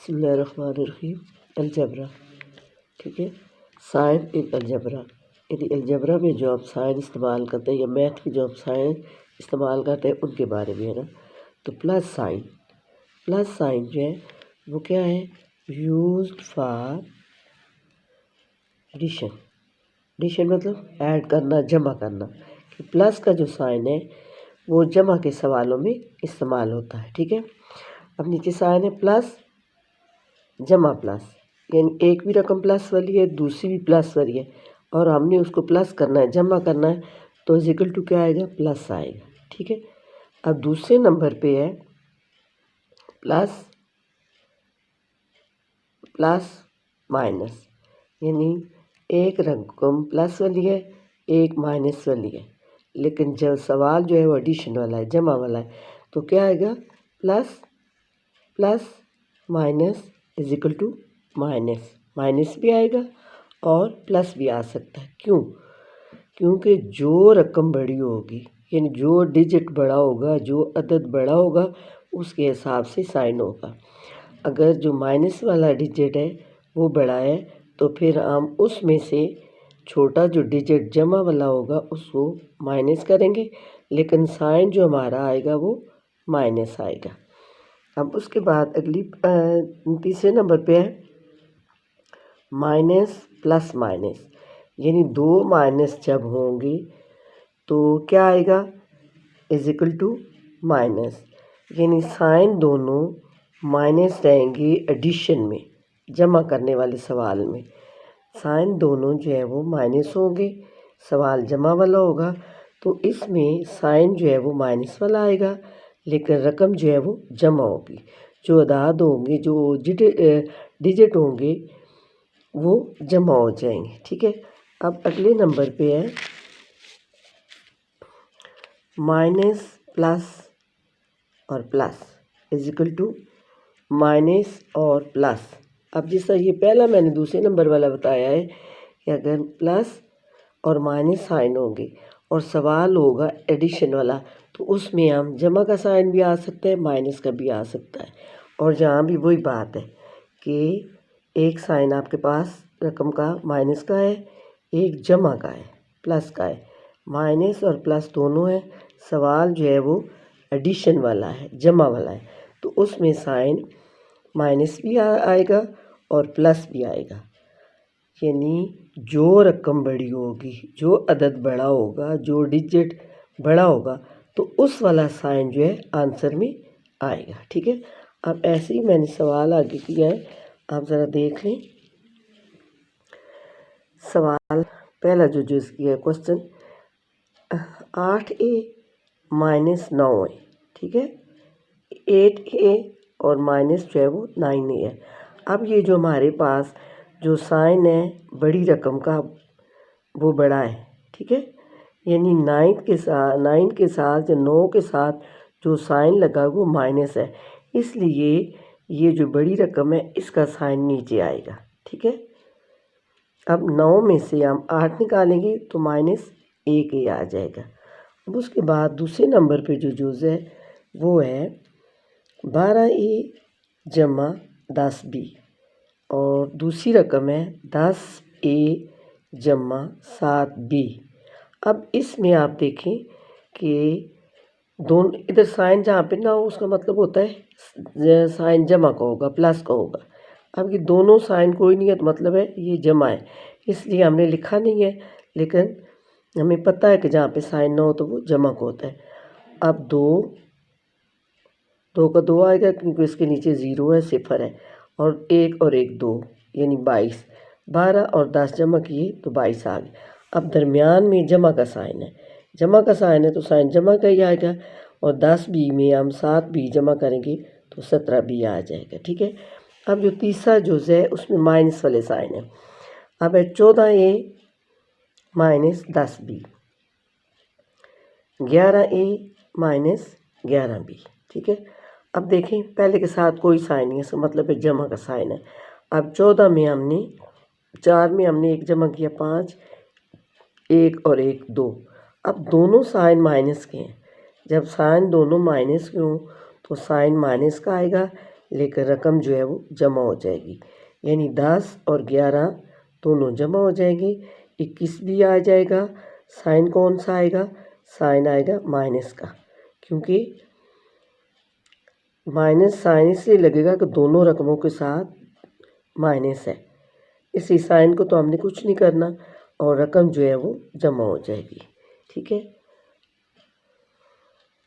बिस्मिल्लाहिर्रहमानिर्रहीम। अलजबरा, ठीक है। साइन इन अलजबरा, यानी अलजबरा में जो आप साइन इस्तेमाल करते हैं या मैथ में जो आप साइन इस्तेमाल करते हैं उनके बारे में है ना। तो प्लस साइन जो है वो क्या है, यूज्ड फॉर एडिशन। एडिशन मतलब ऐड करना, जमा करना। कि प्लस का जो साइन है वो जमा के सवालों में इस्तेमाल होता है, ठीक है। अब नीचे साइन है प्लस जमा प्लस, यानी एक भी रकम प्लस वाली है, दूसरी भी प्लस वाली है और हमने उसको प्लस करना है, जमा करना है, तो इक्वल टू क्या आएगा, प्लस आएगा, ठीक है। अब दूसरे नंबर पे है प्लस प्लस माइनस, यानी एक रकम प्लस वाली है, एक माइनस वाली है, लेकिन जब सवाल जो है वो एडिशन वाला है, जमा वाला है, तो क्या आएगा, plus plus minus is equal to minus. Minus भी आएगा और प्लस भी आ सकता है। क्यों? क्योंकि जो रकम बड़ी होगी, यानी जो डिजिट बड़ा होगा, जो अदद बड़ा होगा, उसके हिसाब से साइन होगा। अगर जो माइनस वाला डिजिट है वो बड़ा है तो फिर हम उसमें से छोटा जो डिजिट जमा वाला होगा उसको माइनस करेंगे, लेकिन साइन जो हमारा आएगा वो माइनस आएगा। अब उसके बाद अगली तीसरे नंबर पे है माइनस प्लस माइनस, यानी दो माइनस जब होंगे तो क्या आएगा, इज इक्वल टू माइनस, यानी साइन दोनों माइनस रहेंगे एडिशन में, जमा करने वाले सवाल में साइन दोनों जो है वो माइनस होंगे, सवाल जमा वाला होगा, तो इसमें साइन जो है वो माइनस वाला आएगा, लेकिन रकम जो है वो जमा होगी। जो अदाद होंगे, जो डिजिट होंगे वो जमा हो जाएंगे, ठीक है। अब अगले नंबर पे है माइनस प्लस और plus is equal to minus और प्लस। अब जिस तरह ये पहला मैंने दूसरे नंबर वाला बताया है कि अगर प्लस और माइनस साइन होंगे और सवाल होगा एडिशन वाला, तो उसमें हम जमा का साइन भी आ सकता है, माइनस का भी आ सकता है। और जहाँ भी वही बात है कि एक साइन आपके पास रकम का माइनस का है, एक जमा का है, प्लस का है। माइनस और प्लस दोनों है, सवाल जो है वो एडिशन वाला है, जमा वाला है, तो उसमें साइन माइनस भी आएगा और प्लस भी आएगा। यानी जो रकम बड़ी होगी, जो अदद बड़ा होगा, जो डिजिट बड़ा होगा, तो उस वाला साइन जो है आंसर में आएगा, ठीक है। अब ऐसे ही मैंने सवाल आगे किया है, आप ज़रा देख लें। सवाल पहला जो किया है क्वेश्चन 8a माइनस 9a, ठीक है। 8a और माइनस जो है वो 9a है। अब ये जो हमारे पास जो साइन है बड़ी रकम का वो बड़ा है, ठीक है, यानी 9 के साथ या 9 के साथ जो साइन लगा वो माइनस है, इसलिए ये जो बड़ी रकम है इसका साइन नीचे आएगा, ठीक है। अब 9 में से हम 8 निकालेंगे तो माइनस 1a आ जाएगा। अब उसके बाद दूसरे नंबर पे जो जुज़ है वो है 12a जमा 10b और दूसरी रकम है 10a जमा 7b। अब इसमें आप देखें कि दोनों इधर साइन जहाँ पे ना हो उसका मतलब होता है साइन जमा का होगा, प्लस का होगा। अब ये दोनों साइन कोई नहीं है तो मतलब है ये जमा है, इसलिए हमने लिखा नहीं है, लेकिन हमें पता है कि जहाँ पे साइन ना हो तो वो जमा का होता है। अब दो का 2 आएगा क्योंकि इसके नीचे 0 है, सिफर है, और 1 और 1 2 यानी 22। 12 और 10 जमा किए तो 22 आ गए। अब दरमियान में जमा का साइन है, जमा का साइन है तो साइन जमा का ही आएगा, और 10b में हम 7b जमा करेंगे तो 17b आ जाएगा, ठीक है। अब जो तीसरा जुज़ है उसमें माइनस वाले साइन है। अब है 14a minus 10b, 11a minus 11b, ठीक है। अब देखें पहले के साथ कोई साइन नहीं है, इसका मतलब है जमा का साइन है। अब 4 में हमने 1 जमा किया 5, 1 और 1 2। अब दोनों साइन माइनस के हैं, जब साइन दोनों माइनस के हों तो साइन माइनस का आएगा, लेकर रकम जो है वो जमा हो जाएगी। यानी 10 और 11 दोनों जमा हो जाएंगे। 21 भी आ जाएगा। साइन कौन सा आएगा? साइन आएगा माइनस का, क्योंकि माइनस साइन इसलिए लगेगा कि दोनों रकमों के साथ माइनस है। इसी साइन को तो हमने कुछ नहीं करना और रकम जो है वो जमा हो जाएगी। ठीक है।